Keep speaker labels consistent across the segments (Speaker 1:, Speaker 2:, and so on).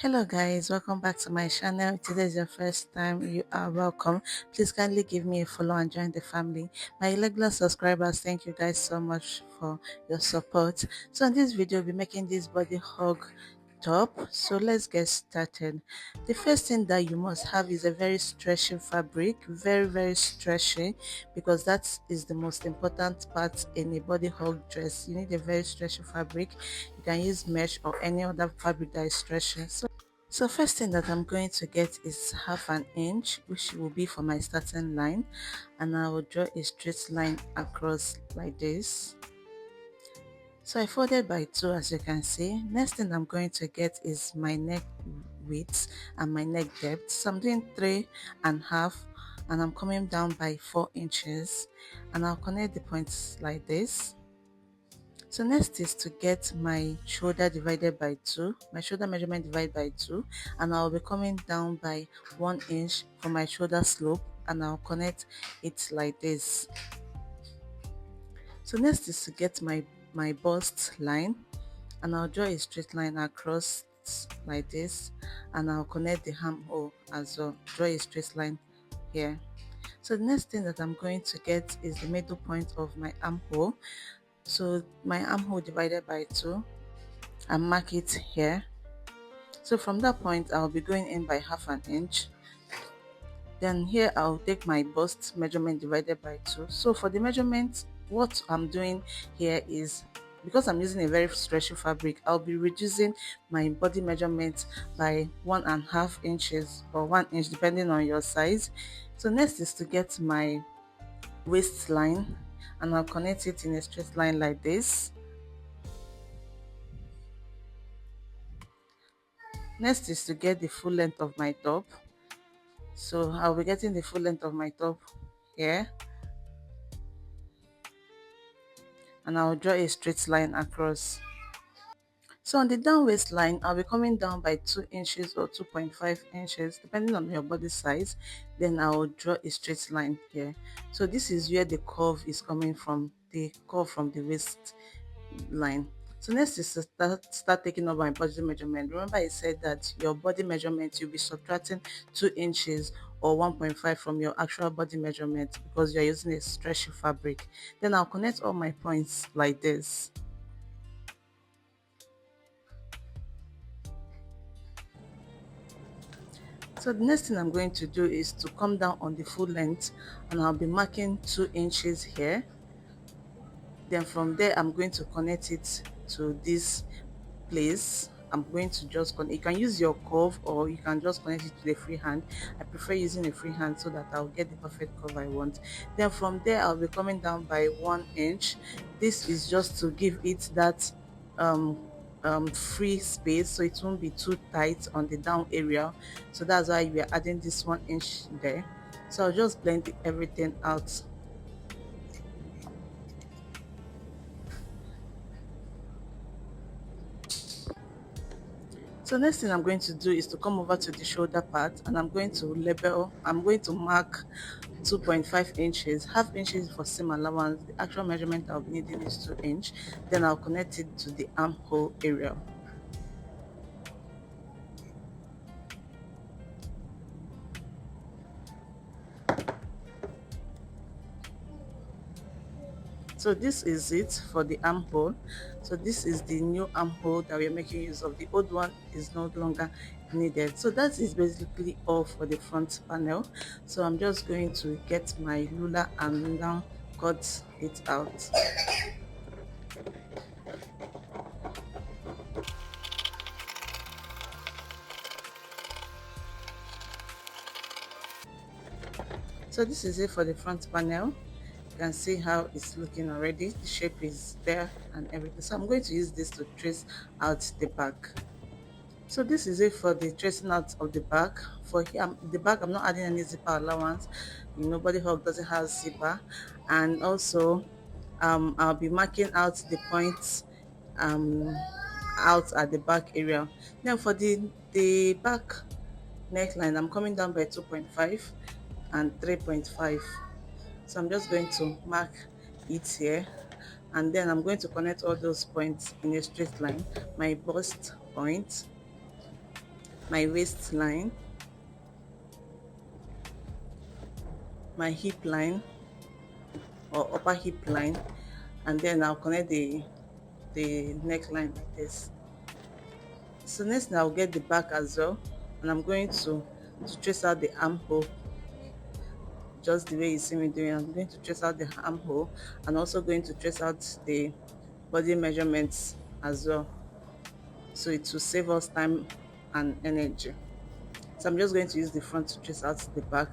Speaker 1: Hello guys, welcome back to my channel. If today is your first time, you are welcome. Please kindly give me a follow and join the family. My regular subscribers, thank you guys so much for your support. So in this video, we'll be making this body hug top. So let's get started. The first thing that you must have is a very stretchy fabric, very stretchy, because that is the most important part in a body hug dress. You need a very stretchy fabric. You can use mesh or any other fabric that is stretchy. So first thing that I'm going to get is half an inch, which will be for my starting line, and I will draw a straight line across like this. So I folded by 2, as you can see. Next thing I'm going to get is my neck width and my neck depth. So I'm doing 3.5, and I'm coming down by 4 inches, and I'll connect the points like this. So next is to get my shoulder divided by 2, my shoulder measurement divided by 2, and I'll be coming down by 1 inch for my shoulder slope, and I'll connect it like this. So next is to get my bust line, and I'll draw a straight line across like this, and I'll connect the armhole as well, draw a straight line here. So the next thing that I'm going to get is the middle point of my armhole. So my armhole divided by 2, and mark it here. So from that point, I'll be going in by half an inch. Then here I'll take my bust measurement divided by 2. So for the measurement, what I'm doing here is, because I'm using a very stretchy fabric, I'll be reducing my body measurement by 1.5 inches or 1 inch depending on your size. So next is to get my waistline, and I'll connect it in a straight line like this. Next is to get the full length of my top. So I'll be getting the full length of my top here, and I'll draw a straight line across. So on the down waistline, I'll be coming down by 2 inches or 2.5 inches depending on your body size. Then I'll draw a straight line here. So this is where the curve is coming from, the curve from the waist line. So next is to start taking up my body measurement. Remember I said that your body measurement, you'll be subtracting 2 inches or 1.5 from your actual body measurement because you're using a stretchy fabric. Then I'll connect all my points like this. So the next thing I'm going to do is to come down on the full length, and I'll be marking 2 inches here. Then from there, I'm going to connect it to this place. I'm going to just connect. You can use your curve or you can just connect it to the free hand. I prefer using a free hand so that I'll get the perfect curve I want. Then from there, I'll be coming down by 1 inch. This is just to give it that free space, so it won't be too tight on the down area. So that's why we are adding this 1 inch there. So I'll just blend everything out. So next thing I'm going to do is to come over to the shoulder part, and I'm going to mark 2.5 inches, half inches for seam allowance. The actual measurement I'll be needing is 2 inch. Then I'll connect it to the armhole area. So this is it for the armhole. So this is the new armhole that we're making use of. The old one is no longer needed. So that is basically all for the front panel. So I'm just going to get my ruler and now cut it out. So this is it for the front panel. You can see how it's looking already. The shape is there and everything. So I'm going to use this to trace out the back. So this is it for the tracing out of the back. For here, the back, I'm not adding any zipper allowance. You know, body hug doesn't have zipper. And also I'll be marking out the points out at the back area. Then for the back neckline, I'm coming down by 2.5 and 3.5. So I'm just going to mark it here, and then I'm going to connect all those points in a straight line. My bust point, my waistline, my hip line or upper hip line, and then I'll connect the neckline like this. So next I'll get the back as well, and I'm going to trace out the armhole just the way you see me doing. I'm going to trace out the armhole and also going to trace out the body measurements as well, so it will save us time and energy. So I'm just going to use the front to trace out the back.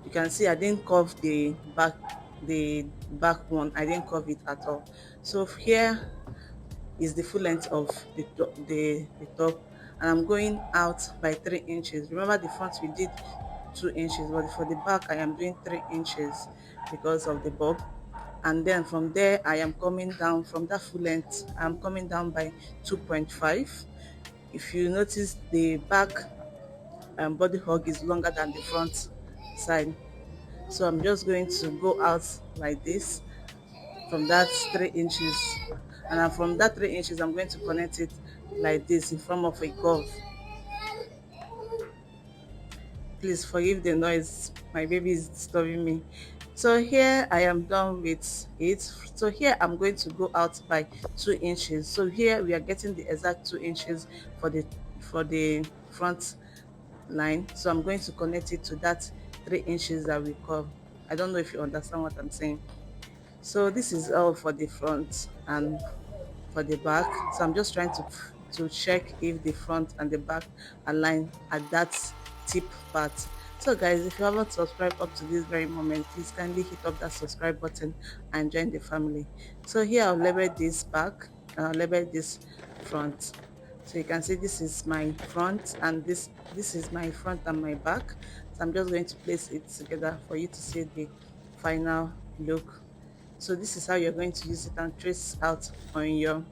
Speaker 1: You can see I didn't curve the back one, I didn't curve it at all. So here is the full length of the top, and I'm going out by 3 inches. Remember the front we did 2 inches, but for the back I am doing 3 inches because of the bob. And then from there I am coming down from that full length. I'm coming down by 2.5. If you notice, the back body hug is longer than the front side, so I'm just going to go out like this from that 3 inches, and then from that 3 inches I'm going to connect it like this in form of a curve. Please forgive the noise, my baby is disturbing me. So here I am done with it. So here I'm going to go out by 2 inches. So here we are getting the exact 2 inches for the front line. So I'm going to connect it to that 3 inches that we curve. I don't know if you understand what I'm saying. So this is all for the front and for the back. So I'm just trying to check if the front and the back align at that tip part. So guys, if you haven't subscribed up to this very moment, please kindly hit up that subscribe button and join the family. So here I'll label this back and I'll label this front. So you can see this is my front and this is my front and my back. So I'm just going to place it together for you to see the final look. So this is how you're going to use it and trace out on your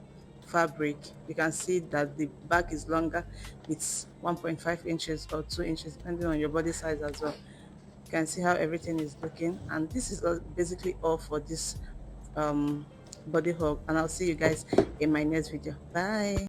Speaker 1: fabric. You can see that the back is longer. It's 1.5 inches or 2 inches depending on your body size as well. You can see how everything is looking, and this is basically all for this body hug, and I'll see you guys in my next video. Bye.